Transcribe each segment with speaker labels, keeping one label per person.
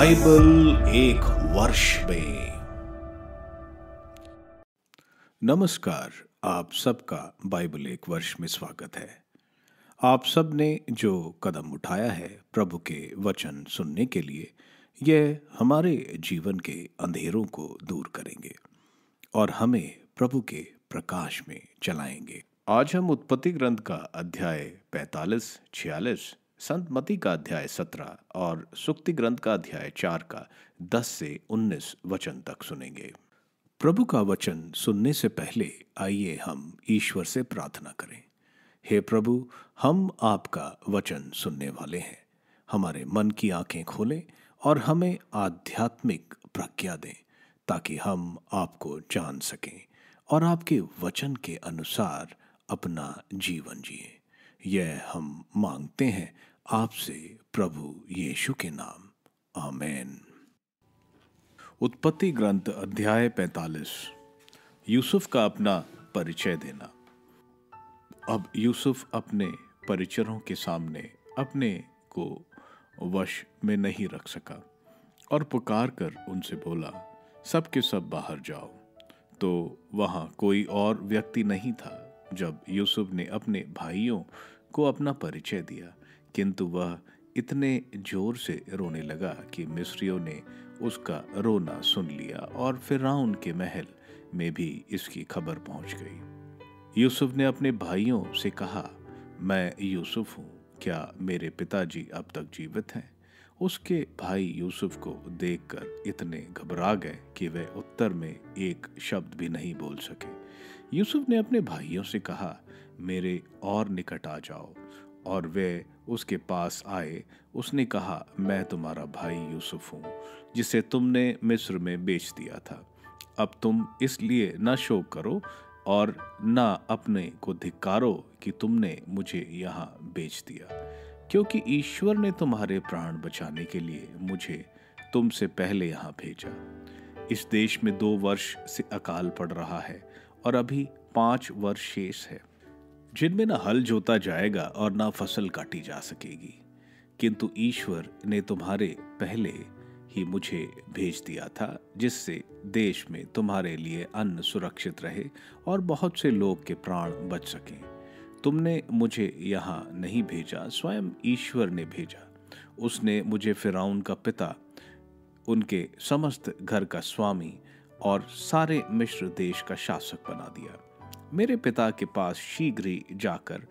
Speaker 1: Bible एक वर्ष में। नमस्कार, आप सबका बाइबल एक वर्ष में स्वागत है। आप सब ने जो कदम उठाया है प्रभु के वचन सुनने के लिए, यह हमारे जीवन के अंधेरों को दूर करेंगे और हमें प्रभु के प्रकाश में चलाएंगे। आज हम उत्पत्ति ग्रंथ का अध्याय 45, 46, संत मत्ती का अध्याय 17 और सुक्ति ग्रंथ का अध्याय 4 का 10 से 19 वचन तक सुनेंगे। प्रभु का वचन सुनने से पहले आइए हम ईश्वर से प्रार्थना करें। हे प्रभु, हम आपका वचन सुनने वाले हैं। हमारे मन की आंखें खोलें और हमें आध्यात्मिक प्रज्ञा दें ताकि हम आपको जान सकें और आपके वचन के अनुसार अपना जीवन जिए। यह हम मांगते हैं आपसे प्रभु यीशु के नाम, आमीन। उत्पत्ति ग्रंथ अध्याय 45। यूसुफ का अपना परिचय देना। अब यूसुफ अपने परिचरों के सामने अपने को वश में नहीं रख सका और पुकार कर उनसे बोला, सब के सब बाहर जाओ। तो वहां कोई और व्यक्ति नहीं था। जब यूसुफ ने अपने भाइयों को अपना परिचय दिया, किंतु वह इतने जोर से रोने लगा कि मिस्रियों ने उसका रोना सुन लिया और फिरौन के महल में भी इसकी खबर पहुंच गई। यूसुफ ने अपने भाइयों से कहा, मैं यूसुफ हूं, क्या मेरे पिताजी अब तक जीवित हैं? उसके भाई यूसुफ को देखकर इतने घबरा गए कि वे उत्तर में एक शब्द भी नहीं बोल सके। यूसुफ ने अपने भाइयों से कहा, मेरे और निकट आ जाओ, और वे उसके पास आए। उसने कहा, मैं तुम्हारा भाई यूसुफ हूँ, जिसे तुमने मिस्र में बेच दिया था। अब तुम इसलिए न शोक करो और न अपने को धिक्कारो कि तुमने मुझे यहाँ बेच दिया, क्योंकि ईश्वर ने तुम्हारे प्राण बचाने के लिए मुझे तुमसे पहले यहाँ भेजा। इस देश में 2 वर्ष से अकाल पड़ रहा है और अभी 5 वर्ष शेष है, जिनमें न हल जोता जाएगा और न फसल काटी जा सकेगी। किंतु ईश्वर ने तुम्हारे पहले ही मुझे भेज दिया था, जिससे देश में तुम्हारे लिए अन्न सुरक्षित रहे और बहुत से लोग के प्राण बच सकें। तुमने मुझे यहाँ नहीं भेजा, स्वयं ईश्वर ने भेजा। उसने मुझे फिरौन का पिता, उनके समस्त घर का स्वामी और सारे मिस्र देश का शासक बना दिया। मेरे पिता के पास शीघ्र ही जाकर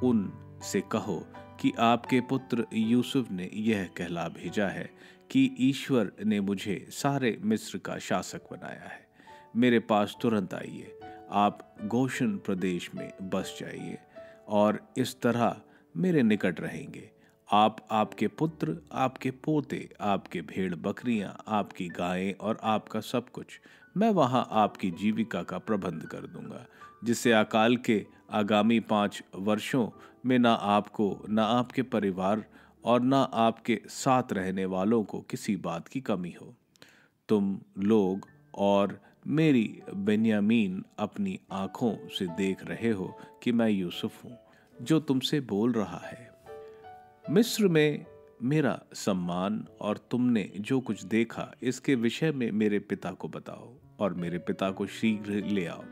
Speaker 1: उनसे कहो कि आपके पुत्र यूसुफ ने यह कहला भेजा है कि ईश्वर ने मुझे सारे मिस्र का शासक बनाया है। मेरे पास तुरंत आइए, आप गोशन प्रदेश में बस जाइए और इस तरह मेरे निकट रहेंगे। आप, आपके पुत्र, आपके पोते, आपके भेड़ बकरियां, आपकी गायें और आपका सब कुछ, मैं वहां आपकी जीविका का प्रबंध कर दूंगा, जिससे अकाल के आगामी 5 वर्षों में न आपको, न आपके परिवार और न आपके साथ रहने वालों को किसी बात की कमी हो। तुम लोग और मेरी बेन्यामीन अपनी आंखों से देख रहे हो कि मैं यूसुफ हूँ जो तुमसे बोल रहा है। मिस्र में मेरा सम्मान और तुमने जो कुछ देखा, इसके विषय में मेरे पिता को बताओ और मेरे पिता को शीघ्र ले आओ।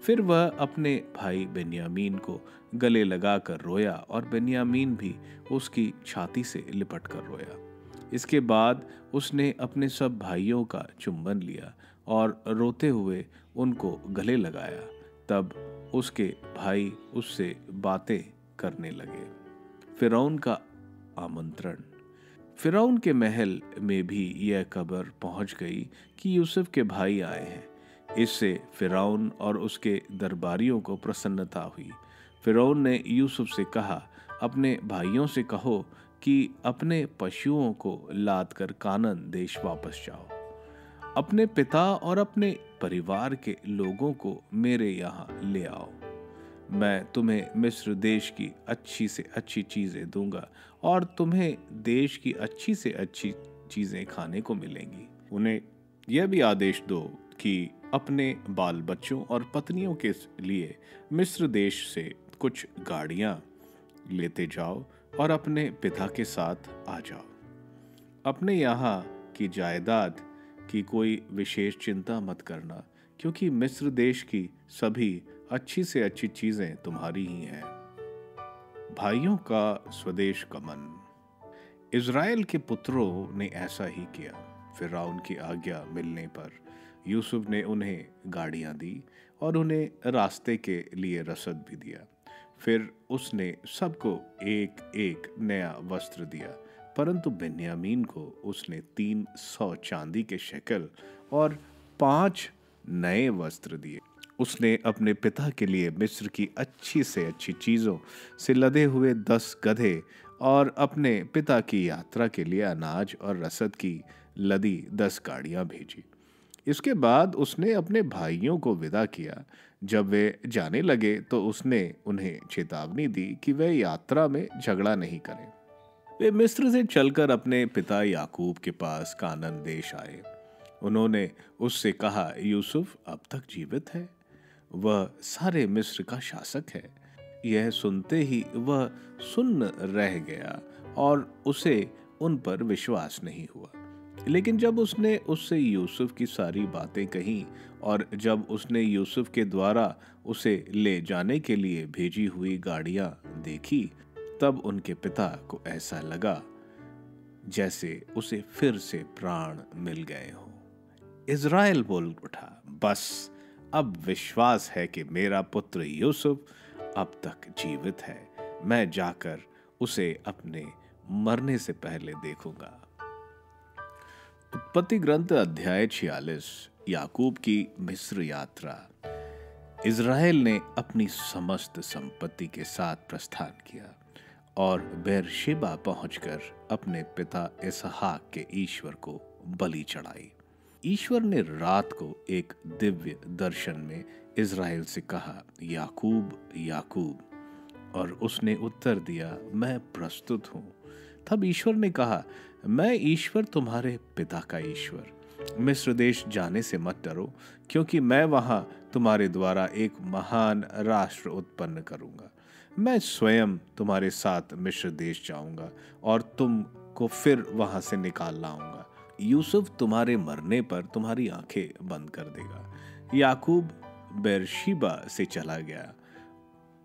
Speaker 1: फिर वह अपने भाई बेन्यामीन को गले लगाकर रोया और बेन्यामीन भी उसकी छाती से लिपट कर रोया। इसके बाद उसने अपने सब भाइयों का चुंबन लिया और रोते हुए उनको गले लगाया। तब उसके भाई उससे बातें करने लगे। फिरौन का आमंत्रण। फिरौन के महल में भी यह खबर पहुंच गई कि यूसुफ के भाई आए हैं। इससे फिरौन और उसके दरबारियों को प्रसन्नता हुई। फिरौन ने यूसुफ से कहा, अपने भाइयों से कहो कि अपने पशुओं को लाद कर कानान देश वापस जाओ। अपने पिता और अपने परिवार के लोगों को मेरे यहाँ ले आओ। मैं तुम्हें मिस्र देश की अच्छी से अच्छी चीज़ें दूंगा और तुम्हें देश की अच्छी से अच्छी चीज़ें खाने को मिलेंगी। उन्हें यह भी आदेश दो कि अपने बाल बच्चों और पत्नियों के लिए मिस्र देश से कुछ गाड़ियां लेते जाओ और अपने पिता के साथ आ जाओ। अपने यहाँ की जायदाद की कोई विशेष चिंता मत करना, क्योंकि मिस्र देश की सभी अच्छी से अच्छी चीजें तुम्हारी ही हैं। भाइयों का स्वदेश गमन। इज़राइल के पुत्रों ने ऐसा ही किया। फिरौन की आज्ञा मिलने पर यूसुफ ने उन्हें गाड़ियां दी और उन्हें रास्ते के लिए रसद भी दिया। फिर उसने सबको एक एक नया वस्त्र दिया, परंतु बेन्यामीन को उसने 300 चांदी के शेकल और 5 नए वस्त्र दिए। उसने अपने पिता के लिए मिस्र की अच्छी से अच्छी चीज़ों से लदे हुए 10 गधे और अपने पिता की यात्रा के लिए अनाज और रसद की लदी 10 गाड़ियां भेजी। इसके बाद उसने अपने भाइयों को विदा किया। जब वे जाने लगे तो उसने उन्हें चेतावनी दी कि वे यात्रा में झगड़ा नहीं करें। वे मिस्र से चलकर अपने पिता याकूब के पास कानान देश आए। उन्होंने उससे कहा, यूसुफ अब तक जीवित है, वह सारे मिस्र का शासक है। यह सुनते ही वह सुन्न रह गया और उसे उन पर विश्वास नहीं हुआ। लेकिन जब उसने उससे यूसुफ की सारी बातें कहीं और जब उसने यूसुफ के द्वारा उसे ले जाने के लिए भेजी हुई गाड़ियां देखी, तब उनके पिता को ऐसा लगा जैसे उसे फिर से प्राण मिल गए हों। इज़राइल बोल उठा, बस अब विश्वास है कि मेरा पुत्र यूसुफ अब तक जीवित है। मैं जाकर उसे अपने मरने से पहले देखूंगा। उत्पत्ति ग्रंथ अध्याय 46। याकूब की मिस्र यात्रा। इज़राइल ने अपनी समस्त संपत्ति के साथ प्रस्थान किया और बेरशेबा पहुंचकर अपने पिता इसहाक के ईश्वर को बलि चढ़ाई। ईश्वर ने रात को एक दिव्य दर्शन में इज़राइल से कहा, याकूब याकूब, और उसने उत्तर दिया, मैं प्रस्तुत हूं। तब ईश्वर ने कहा, मैं ईश्वर तुम्हारे पिता का ईश्वर। मिस्र देश जाने से मत डरो, क्योंकि मैं वहां तुम्हारे द्वारा एक महान राष्ट्र उत्पन्न करूंगा। मैं स्वयं तुम्हारे साथ मिस्र देश जाऊंगा और तुमको फिर वहां से निकाल लाऊंगा। यूसुफ तुम्हारे मरने पर तुम्हारी आंखें बंद कर देगा। याकूब बेरशीबा से चला गया।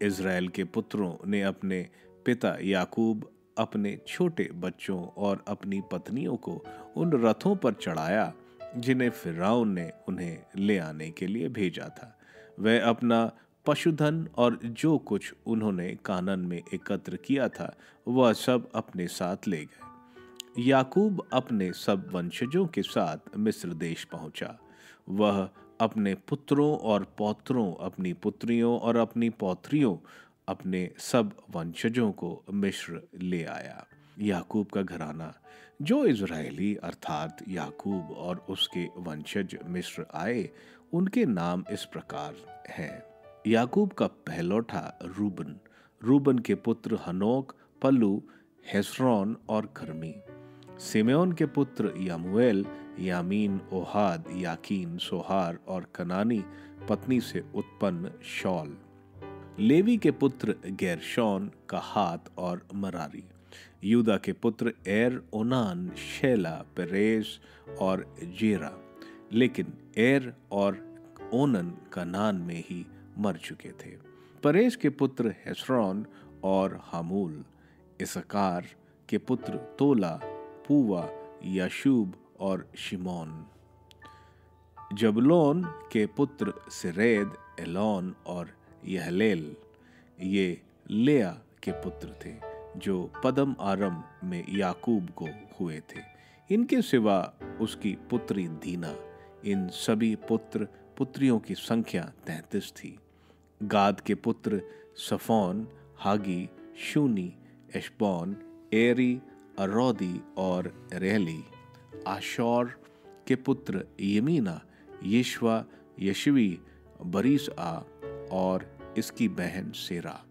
Speaker 1: इज़राइल के पुत्रों ने अपने पिता याकूब अपने छोटे बच्चों और अपनी पत्नियों को उन रथों पर चढ़ाया जिन्हें फिरौन ने उन्हें ले आने के लिए भेजा था। वह अपना पशुधन और जो कुछ उन्होंने कानान में एकत्र किया था वह सब अपने साथ ले गए। याकूब अपने सब वंशजों के साथ मिस्र देश पहुंचा। वह अपने पुत्रों और पौत्रों, अपनी पुत्रियों और अपनी पौत्रियों, अपने सब वंशजों को मिस्र ले आया। याकूब का घराना, जो इज़राइली अर्थात याकूब और उसके वंशज मिस्र आए, उनके नाम इस प्रकार हैं। याकूब का पहलौठा रूबन। रूबन के पुत्र हनोक, पल्लू, हेस्रोन और कर्मी। सिमेओन के पुत्र यमूएल, यामीन, ओहाद, याकीन, सोहार और कनानी पत्नी से उत्पन्न शौल। लेवी के पुत्र गेरशौन, कहात और मरारी। यूदा के पुत्र एर, ओनान, शेला, पेरेस और जेरा। लेकिन एर और ओनन कनान में ही मर चुके थे। परेस के पुत्र हेस्रोन और हमूल। इसकार के पुत्र तोला, पूवा, याशूब और शिमोन। जबलोन के पुत्र सिरेद, एलोन और यहलेल। ये लेया के पुत्र थे जो पदम आरम में याकूब को हुए थे। इनके सिवा उसकी पुत्री दीना। इन सभी पुत्र पुत्रियों की संख्या 33 थी। गाद के पुत्र सफोन, हागी, शूनी, एशबोन, एरी, अरोदी और रेली। आशौर के पुत्र यमीना, यशवा, यशवी, बरीसआ और इसकी बहन सेरा।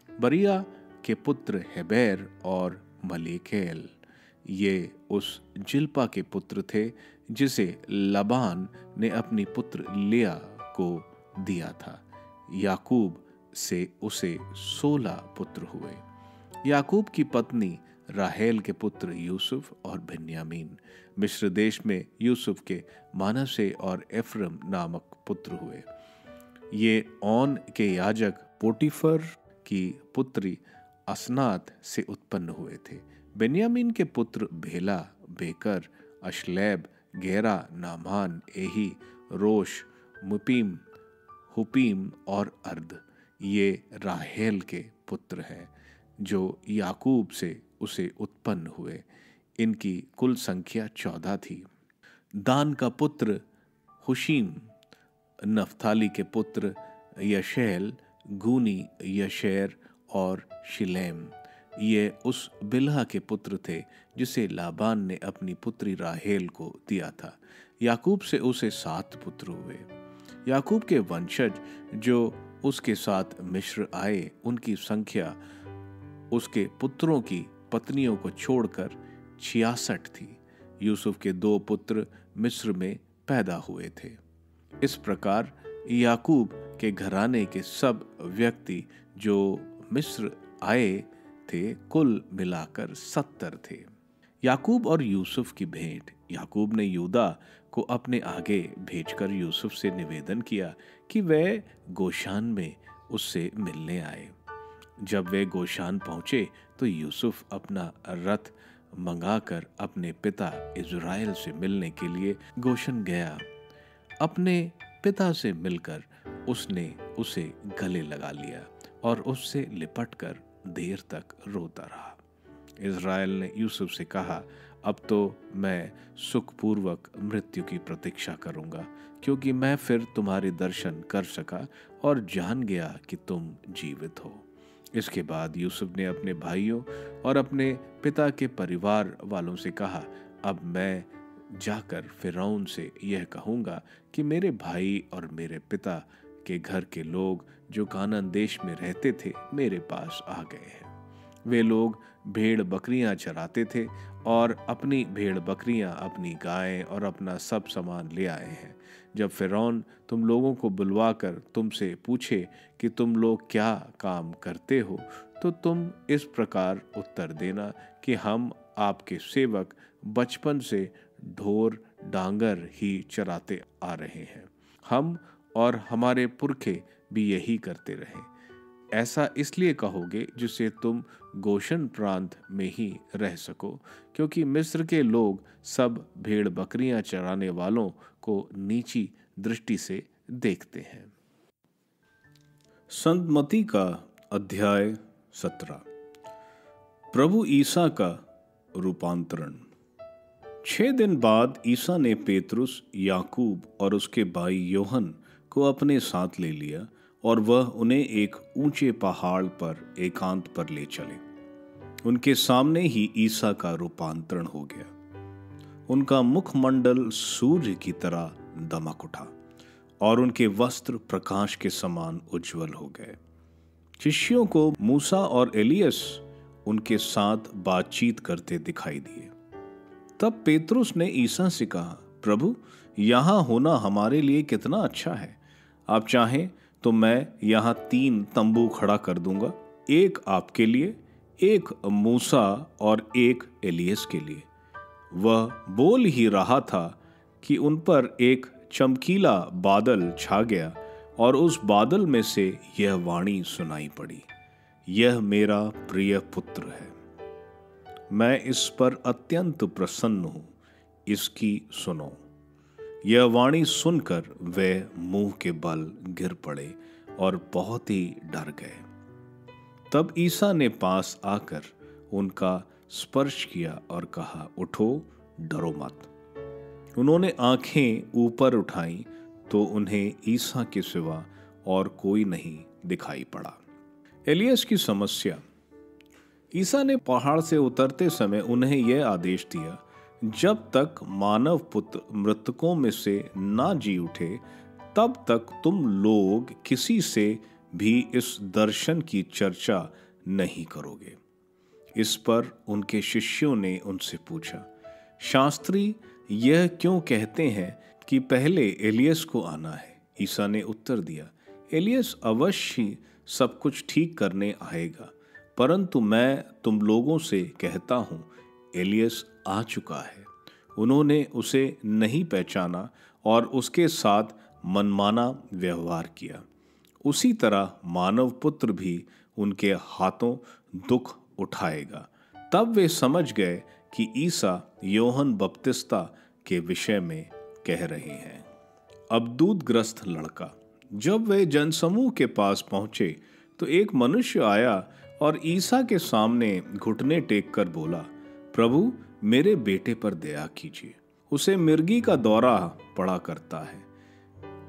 Speaker 1: बरिया के पुत्र हेबेर और मलेकेल। ये उस जिल्पा के पुत्र थे जिसे लबान ने अपनी पुत्र लिया को दिया था। याकूब से उसे 16 पुत्र हुए। याकूब की पत्नी राहेल के पुत्र यूसुफ और बिन्यामीन। मिस्र देश में यूसुफ के मानसे और एफ्रम नामक पुत्र हुए। ये ओन के याजक पोटीफर की पुत्री असनात से उत्पन्न हुए थे। बिन्यामीन के पुत्र भेला, बेकर, अशलेब, गेरा, नामान, एही, रोश, मुपीम, हुपीम और अर्द ये राहेल के पुत्र हैं जो याकूब से उसे उत्पन्न हुए। इनकी कुल संख्या 14 थी। दान का पुत्र हुशीम, नफ्ताली के पुत्र यशेल, गूनी, यशेर और शिलेम ये उस बिल्हा के पुत्र थे जिसे लाबान ने अपनी पुत्री राहेल को दिया था। याकूब से उसे 7 पुत्र हुए। याकूब के वंशज जो उसके साथ मिस्र आए, उनकी संख्या उसके पुत्रों की पत्नियों को छोड़कर 66 थी। यूसुफ के 2 पुत्र मिस्र में पैदा हुए थे। इस प्रकार याकूब के घराने के सब व्यक्ति जो मिस्र आए थे कुल मिलाकर 70 थे। याकूब और यूसुफ की भेंट। याकूब ने यूदा को अपने आगे भेजकर यूसुफ से निवेदन किया कि वह गोशान में उससे मिलने आए। जब वे गोशान पहुंचे तो यूसुफ अपना रथ मंगाकर अपने पिता इज़राइल से मिलने के लिए गोशन गया। अपने पिता से मिलकर उसने उसे गले लगा लिया और उससे लिपटकर देर तक रोता रहा। इज़राइल ने यूसुफ से कहा, अब तो मैं सुखपूर्वक मृत्यु की प्रतीक्षा करूंगा, क्योंकि मैं फिर तुम्हारे दर्शन कर सका और जान गया कि तुम जीवित हो। इसके बाद यूसुफ ने अपने भाइयों और अपने पिता के परिवार वालों से कहा, अब मैं जाकर फिरौन से यह कहूंगा कि मेरे भाई और मेरे पिता के घर के लोग जो कानान देश में रहते थे मेरे पास आ गए हैं। वे लोग भेड़ बकरियां चराते थे और अपनी भेड़ बकरियां, अपनी गायें और अपना सब सामान ले आए हैं। जब फिरौन तुम लोगों को बुलवाकर तुमसे पूछे कि तुम लोग क्या काम करते हो, तो तुम इस प्रकार उत्तर देना कि हम आपके सेवक बचपन से ढोर डांगर ही चराते आ रहे हैं। हम और हमारे पुरखे भी यही करते रहे। ऐसा इसलिए कहोगे जिससे तुम गोशन प्रांत में ही रह सको, क्योंकि मिस्र के लोग सब भेड़ बकरियां चराने वालों को नीची दृष्टि से देखते हैं।
Speaker 2: संत मत्ती का अध्याय 17। प्रभु ईसा का रूपांतरण। 6 दिन बाद ईसा ने पेतरुस, याकूब और उसके भाई योहन को अपने साथ ले लिया और वह उन्हें एक ऊंचे पहाड़ पर एकांत पर ले चले। उनके सामने ही ईसा का रूपांतरण हो गया। उनका मुखमंडल सूर्य की तरह दमक उठा और उनके वस्त्र प्रकाश के समान उज्जवल हो गए। शिष्यों को मूसा और एलियस उनके साथ बातचीत करते दिखाई दिए। तब पेतरुस ने ईसा से कहा, प्रभु, यहां होना हमारे लिए कितना अच्छा है। आप चाहें तो मैं यहाँ 3 तंबू खड़ा कर दूंगा, एक आपके लिए, एक मूसा और एक एलियस के लिए। वह बोल ही रहा था कि उन पर एक चमकीला बादल छा गया और उस बादल में से यह वाणी सुनाई पड़ी, यह मेरा प्रिय पुत्र है, मैं इस पर अत्यंत प्रसन्न हूं, इसकी सुनो। यह वाणी सुनकर वे मुंह के बल गिर पड़े और बहुत ही डर गए। तब ईसा ने पास आकर उनका स्पर्श किया और कहा, उठो, डरो मत। उन्होंने आंखें ऊपर उठाई तो उन्हें ईसा के सिवा और कोई नहीं दिखाई पड़ा। एलियस की समस्या। ईसा ने पहाड़ से उतरते समय उन्हें यह आदेश दिया, जब तक मानव पुत्र मृतकों में से ना जी उठे तब तक तुम लोग किसी से भी इस दर्शन की चर्चा नहीं करोगे। इस पर उनके शिष्यों ने उनसे पूछा, शास्त्री यह क्यों कहते हैं कि पहले एलियस को आना है? इसने उत्तर दिया, एलियस अवश्य सब कुछ ठीक करने आएगा, परंतु मैं तुम लोगों से कहता हूँ, एलियस आ चुका है। उन्होंने उसे नहीं पहचाना और उसके साथ मनमाना व्यवहार किया। उसी तरह मानव पुत्र भी उनके हाथों दुख उठाएगा। तब वे समझ गए कि ईसा योहन बपतिस्ता के विषय में कह रहे हैं। अबदूतग्रस्त लड़का। जब वे जनसमूह के पास पहुंचे तो एक मनुष्य आया और ईसा के सामने घुटने टेक कर बोला, प्रभु, मेरे बेटे पर दया कीजिए। उसे मिर्गी का दौरा पड़ा करता है।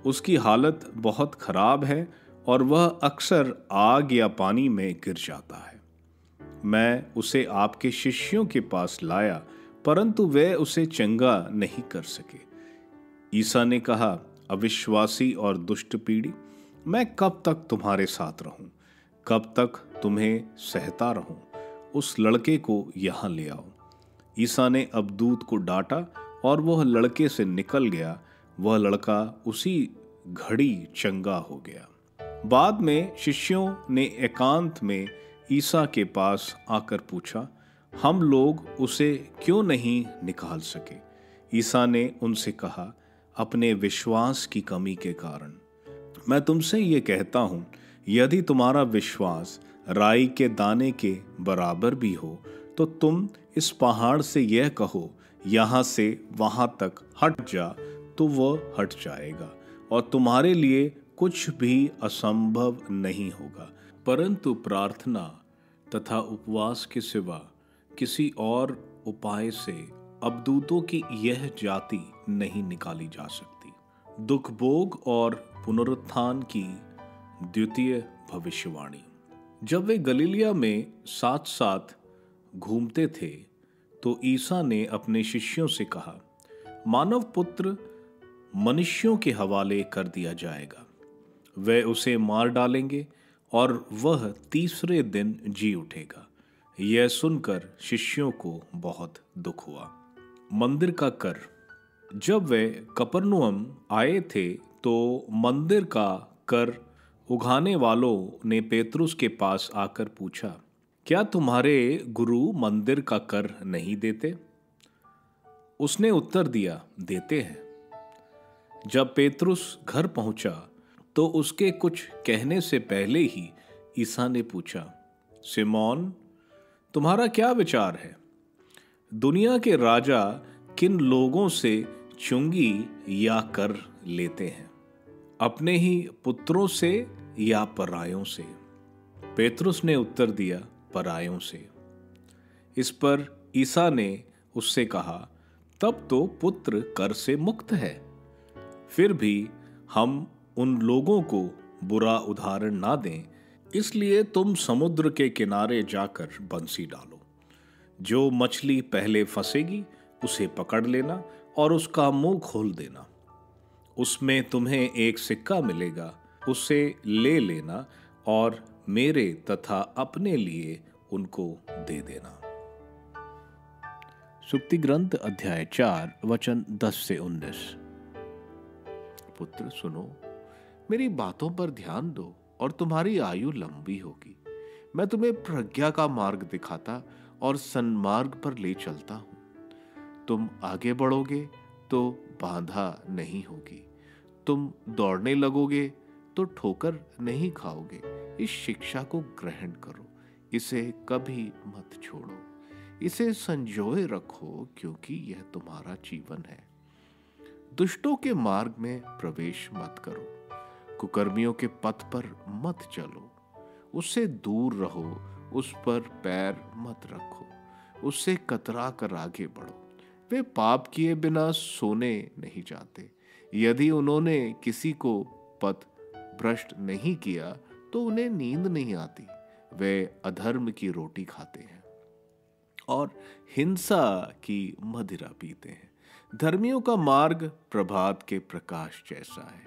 Speaker 2: उसकी हालत बहुत खराब है और वह अक्सर आग या पानी में गिर जाता है। मैं उसे आपके शिष्यों के पास लाया, परंतु वे उसे चंगा नहीं कर सके। ईसा ने कहा, अविश्वासी और दुष्ट पीढ़ी, मैं कब तक तुम्हारे साथ रहूं? कब तक तुम्हें सहता रहूं? उस लड़के को यहां ले आओ। ईसा ने अबदूत को डांटा और वह लड़के से निकल गया। वह लड़का उसी घड़ी चंगा हो गया। बाद में शिष्यों ने एकांत में ईसा के पास आकर पूछा, हम लोग उसे क्यों नहीं निकाल सके? ईसा ने उनसे कहा, अपने विश्वास की कमी के कारण। मैं तुमसे ये कहता हूं, यदि तुम्हारा विश्वास राई के दाने के बराबर भी हो तो तुम इस पहाड़ से यह कहो, यहां से वहां तक हट जा, तो वह हट जाएगा और तुम्हारे लिए कुछ भी असंभव नहीं होगा। परंतु प्रार्थना तथा उपवास के सिवा किसी और उपाय से अबदूतों की यह जाति नहीं निकाली जा सकती। दुख भोग और पुनरुत्थान की द्वितीय भविष्यवाणी। जब वे गलीलिया में साथ साथ घूमते थे तो ईसा ने अपने शिष्यों से कहा, मानव पुत्र मनुष्यों के हवाले कर दिया जाएगा। वे उसे मार डालेंगे और वह तीसरे दिन जी उठेगा। यह सुनकर शिष्यों को बहुत दुख हुआ। मंदिर का कर। जब वे कफरनहूम आए थे तो मंदिर का कर उगाने वालों ने पेतरुस के पास आकर पूछा, क्या तुम्हारे गुरु मंदिर का कर नहीं देते? उसने उत्तर दिया, देते हैं। जब पेतरुस घर पहुंचा तो उसके कुछ कहने से पहले ही ईसा ने पूछा, सिमोन, तुम्हारा क्या विचार है? दुनिया के राजा किन लोगों से चुंगी या कर लेते हैं, अपने ही पुत्रों से या परायों से? पेतरुस ने उत्तर दिया, परायों से। इस पर ईसा ने उससे कहा, तब तो पुत्र कर से मुक्त है। फिर भी हम उन लोगों को बुरा उदाहरण ना दें, इसलिए तुम समुद्र के किनारे जाकर बंसी डालो। जो मछली पहले फंसेगी उसे पकड़ लेना और उसका मुंह खोल देना। उसमें तुम्हें एक सिक्का मिलेगा, उसे ले लेना और मेरे तथा अपने लिए उनको दे देना।
Speaker 1: सुक्ति ग्रंथ अध्याय 4 वचन 10 से 19। पुत्र सुनो, मेरी बातों पर ध्यान दो और तुम्हारी आयु लंबी होगी। मैं तुम्हें प्रज्ञा का मार्ग दिखाता और सन्मार्ग पर ले चलता हूं। तुम आगे बढ़ोगे तो बाधा नहीं होगी। तुम दौड़ने लगोगे तो ठोकर नहीं खाओगे। इस शिक्षा को ग्रहण करो, इसे कभी मत छोड़ो। इसे संजोए रखो, क्योंकि यह तुम्हारा जीवन है। दुष्टों के मार्ग में प्रवेश मत करो, कुकर्मियों के पथ पर मत चलो। उससे दूर रहो, उस पर पैर मत रखो, उससे कतरा कर आगे बढ़ो। वे पाप किए बिना सोने नहीं जाते। यदि उन्होंने किसी को पथ भ्रष्ट नहीं किया तो उन्हें नींद नहीं आती। वे अधर्म की रोटी खाते हैं और हिंसा की मदिरा पीते हैं। धर्मियों का मार्ग प्रभात के प्रकाश जैसा है,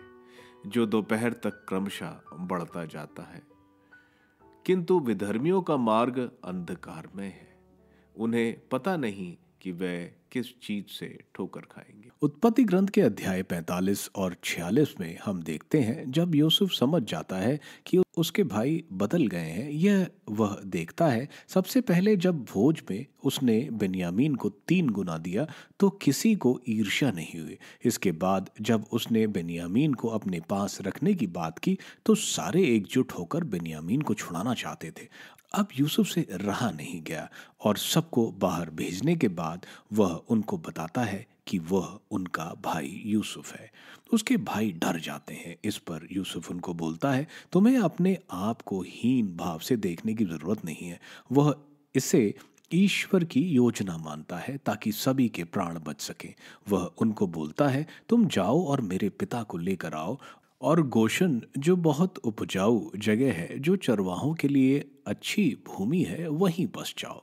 Speaker 1: जो दोपहर तक क्रमशः बढ़ता जाता है, किंतु विधर्मियों का मार्ग अंधकार में है। उन्हें पता नहीं कि वह किस चीज से ठोकर खाएंगे।
Speaker 2: उत्पत्ति ग्रंथ के अध्याय 45 और 46 में हम देखते हैं जब यूसुफ समझ जाता है कि उसके भाई बदल गए हैं, यह वह देखता है। सबसे पहले जब भोज में उसने बिन्यामीन को 3 गुना दिया तो किसी को ईर्ष्या नहीं हुई। इसके बाद जब उसने बिन्यामीन को अपने पास रखने की बात की तो सारे एकजुट होकर बिन्यामीन को छुड़ाना चाहते थे। अब यूसुफ से रहा नहीं गया और सबको बाहर भेजने के बाद वह उनको बताता है कि वह उनका भाई यूसुफ है। उसके भाई डर जाते हैं। इस पर यूसुफ उनको बोलता है, तुम्हें अपने आप को हीन भाव से देखने की जरूरत नहीं है। वह इसे ईश्वर की योजना मानता है ताकि सभी के प्राण बच सकें। वह उनको बोलता है, तुम जाओ और मेरे पिता को लेकर आओ और गोशन जो बहुत उपजाऊ जगह है, जो चरवाहों के लिए अच्छी भूमि है, वहीं बस जाओ।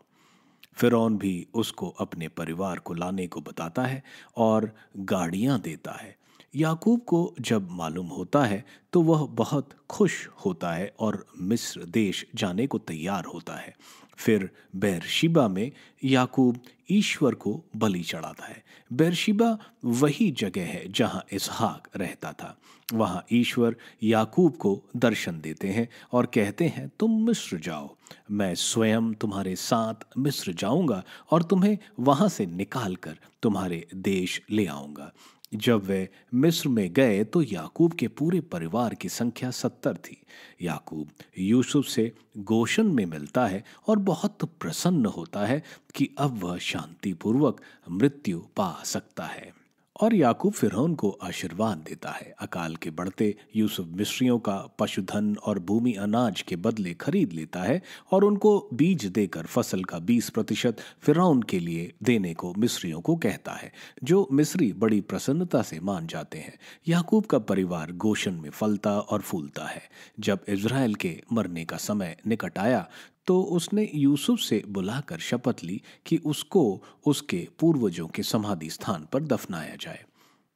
Speaker 2: फिरौन भी उसको अपने परिवार को लाने को बताता है और गाड़ियां देता है। याकूब को जब मालूम होता है तो वह बहुत खुश होता है और मिस्र देश जाने को तैयार होता है। फिर बेरशिबा में याकूब ईश्वर को बलि चढ़ाता है। बेरशिबा वही जगह है जहां इसहाक रहता था। वहां ईश्वर याकूब को दर्शन देते हैं और कहते हैं, तुम मिस्र जाओ, मैं स्वयं तुम्हारे साथ मिस्र जाऊंगा और तुम्हें वहां से निकाल कर तुम्हारे देश ले आऊंगा। जब वे मिस्र में गए तो याकूब के पूरे परिवार की संख्या 70 थी। याकूब यूसुफ से गोशन में मिलता है और बहुत प्रसन्न होता है कि अब वह शांतिपूर्वक मृत्यु पा सकता है। और याकूब फिरौन को आशीर्वाद देता है। अकाल के बढ़ते यूसुफ मिस्रियों का पशुधन और भूमि अनाज के बदले खरीद लेता है और उनको बीज देकर फसल का 20% फिरौन के लिए देने को मिस्रियों को कहता है, जो मिस्री बड़ी प्रसन्नता से मान जाते हैं। याकूब का परिवार गोशन में फलता और फूलता है। जब इज़राइल के मरने का समय निकट आया तो उसने यूसुफ से बुलाकर शपथ ली कि उसको उसके पूर्वजों के समाधि स्थान पर दफनाया जाए।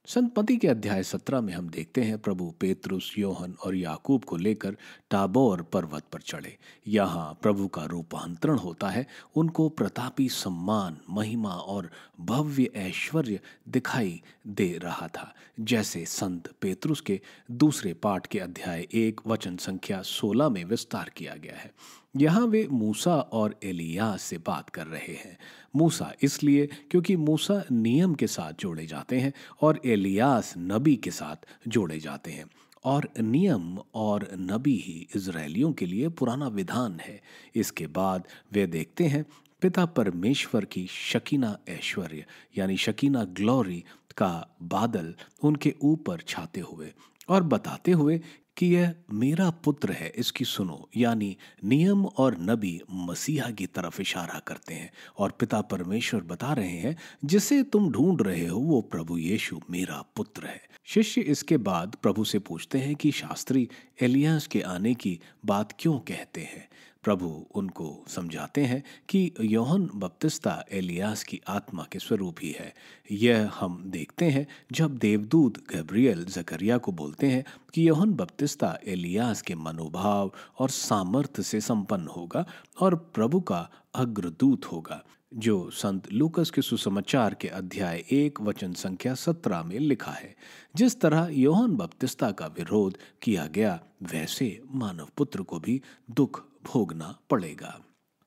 Speaker 2: संतपति के अध्याय 17 में हम देखते हैं प्रभु पेतरुस, योहन और याकूब को लेकर टाबोर पर्वत पर चढ़े। यहाँ प्रभु का रूपांतरण होता है। उनको प्रतापी सम्मान, महिमा और भव्य ऐश्वर्य दिखाई दे रहा था, जैसे संत पेतरुस के दूसरे पाठ के अध्याय 1 वचन संख्या 16 में विस्तार किया गया है। यहाँ वे मूसा और एलियास से बात कर रहे हैं। मूसा इसलिए क्योंकि मूसा नियम के साथ जोड़े जाते हैं और एलियास नबी के साथ जोड़े जाते हैं, और नियम और नबी ही इजरायलियों के लिए पुराना विधान है। इसके बाद वे देखते हैं पिता परमेश्वर की शकीना ऐश्वर्य यानी शकीना ग्लोरी का बादल उनके ऊपर छाते हुए और बताते हुए कि यह मेरा पुत्र है, इसकी सुनो। यानी नियम और नबी मसीहा की तरफ इशारा करते हैं और पिता परमेश्वर बता रहे हैं, जिसे तुम ढूंढ रहे हो वो प्रभु यीशु मेरा पुत्र है। शिष्य इसके बाद प्रभु से पूछते हैं कि शास्त्री एलियास के आने की बात क्यों कहते हैं। प्रभु उनको समझाते हैं कि यूहन्ना बपतिस्ता एलियास की आत्मा के स्वरूप ही है। यह हम देखते हैं जब देवदूत गब्रियल जकरिया को बोलते हैं कि यूहन्ना बपतिस्ता एलियास के मनोभाव और सामर्थ्य से संपन्न होगा और प्रभु का अग्रदूत होगा, जो संत लूकस के सुसमाचार के अध्याय 1 वचन संख्या 17 में लिखा है। जिस तरह यूहन्ना बपतिस्ता का विरोध किया गया, वैसे मानव पुत्र को भी दुख भोगना पड़ेगा।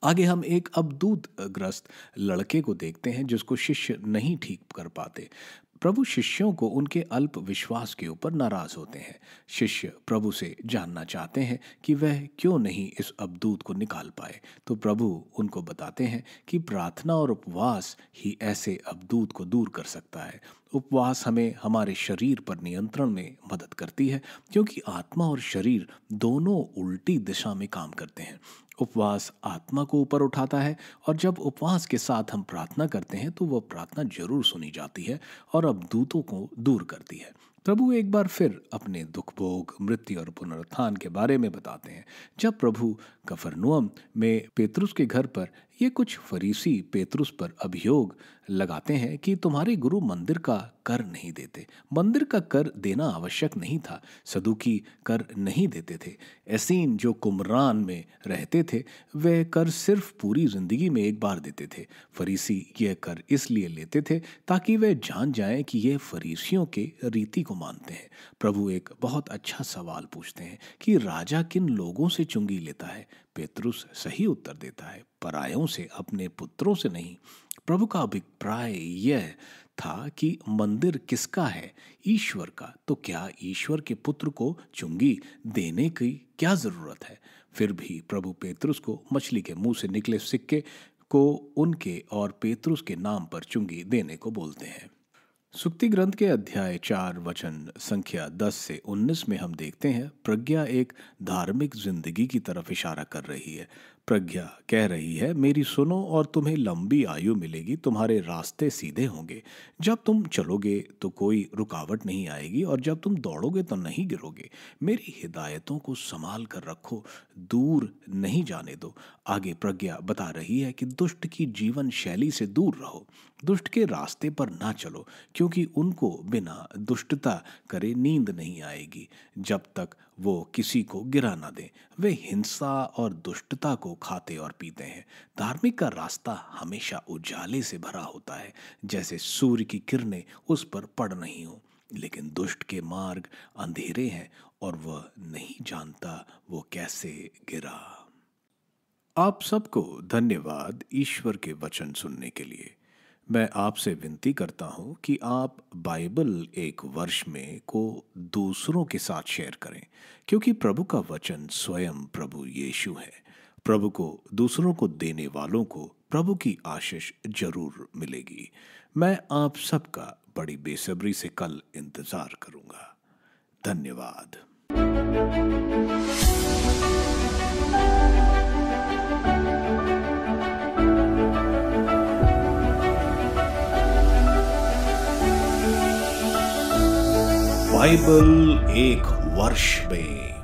Speaker 2: आगे हम एक अबदूत ग्रस्त लड़के को देखते हैं जिसको शिष्य नहीं ठीक कर पाते। प्रभु शिष्यों को उनके अल्प विश्वास के ऊपर नाराज होते हैं। शिष्य प्रभु से जानना चाहते हैं कि वह क्यों नहीं इस अबदूत को निकाल पाए, तो प्रभु उनको बताते हैं कि प्रार्थना और उपवास ही ऐसे अबदूत को दूर कर सकता है। उपवास हमें हमारे शरीर पर नियंत्रण में मदद करती है, क्योंकि आत्मा और शरीर दोनों उल्टी दिशा में काम करते हैं। उपवास आत्मा को ऊपर उठाता है और जब उपवास के साथ हम प्रार्थना करते हैं तो वह प्रार्थना जरूर सुनी जाती है और अबदूतों को दूर करती है। प्रभु एक बार फिर अपने दुख भोग, मृत्यु और पुनरुत्थान के बारे में बताते हैं। जब प्रभु कफरनहूम में पेतरुस के घर पर
Speaker 1: ये कुछ फरीसी पेतरुस पर अभियोग लगाते हैं कि तुम्हारे गुरु मंदिर का कर नहीं देते। मंदिर का कर देना आवश्यक नहीं था। सदूकी कर नहीं देते थे। एसीन जो कुमरान में रहते थे वे कर सिर्फ पूरी जिंदगी में एक बार देते थे। फरीसी यह कर इसलिए लेते थे ताकि वे जान जाएं कि ये फरीसियों के रीति को मानते हैं। प्रभु एक बहुत अच्छा सवाल पूछते हैं कि राजा किन लोगों से चुंगी लेता है। पेतरुस सही उत्तर देता है, परायों से, अपने पुत्रों से नहीं। प्रभु का अभिप्राय यह था कि मंदिर किसका है? ईश्वर का। तो क्या ईश्वर के पुत्र को चुंगी देने की क्या जरूरत है? फिर भी प्रभु पेतरुस को मछली के मुंह से निकले सिक्के को उनके और पेतरुस के नाम पर चुंगी देने को बोलते हैं। सुक्ति ग्रंथ के अध्याय 4 वचन संख्या 10 से 19 में हम देखते हैं प्रज्ञा एक धार्मिक जिंदगी की तरफ इशारा कर रही है। प्रज्ञा कह रही है, मेरी सुनो और तुम्हें लंबी आयु मिलेगी, तुम्हारे रास्ते सीधे होंगे। जब तुम चलोगे तो कोई रुकावट नहीं आएगी और जब तुम दौड़ोगे तो नहीं गिरोगे। मेरी हिदायतों को संभाल कर रखो, दूर नहीं जाने दो। आगे प्रज्ञा बता रही है कि दुष्ट की जीवन शैली से दूर रहो, दुष्ट के रास्ते पर ना चलो, क्योंकि उनको बिना दुष्टता करे नींद नहीं आएगी जब तक वो किसी को गिरा ना दे। वे हिंसा और दुष्टता को खाते और पीते हैं। धार्मिक का रास्ता हमेशा उजाले से भरा होता है, जैसे सूर्य की किरणें उस पर पड़ रही हो। लेकिन दुष्ट के मार्ग अंधेरे हैं और वह नहीं जानता वो कैसे गिरा। आप सबको धन्यवाद ईश्वर के वचन सुनने के लिए। मैं आपसे विनती करता हूं कि आप बाइबल एक वर्ष में को दूसरों के साथ शेयर करें, क्योंकि प्रभु का वचन स्वयं प्रभु यीशु है। प्रभु को दूसरों को देने वालों को प्रभु की आशीष जरूर मिलेगी। मैं आप सबका बड़ी बेसब्री से कल इंतजार करूंगा। धन्यवाद। बाइबल एक वर्ष में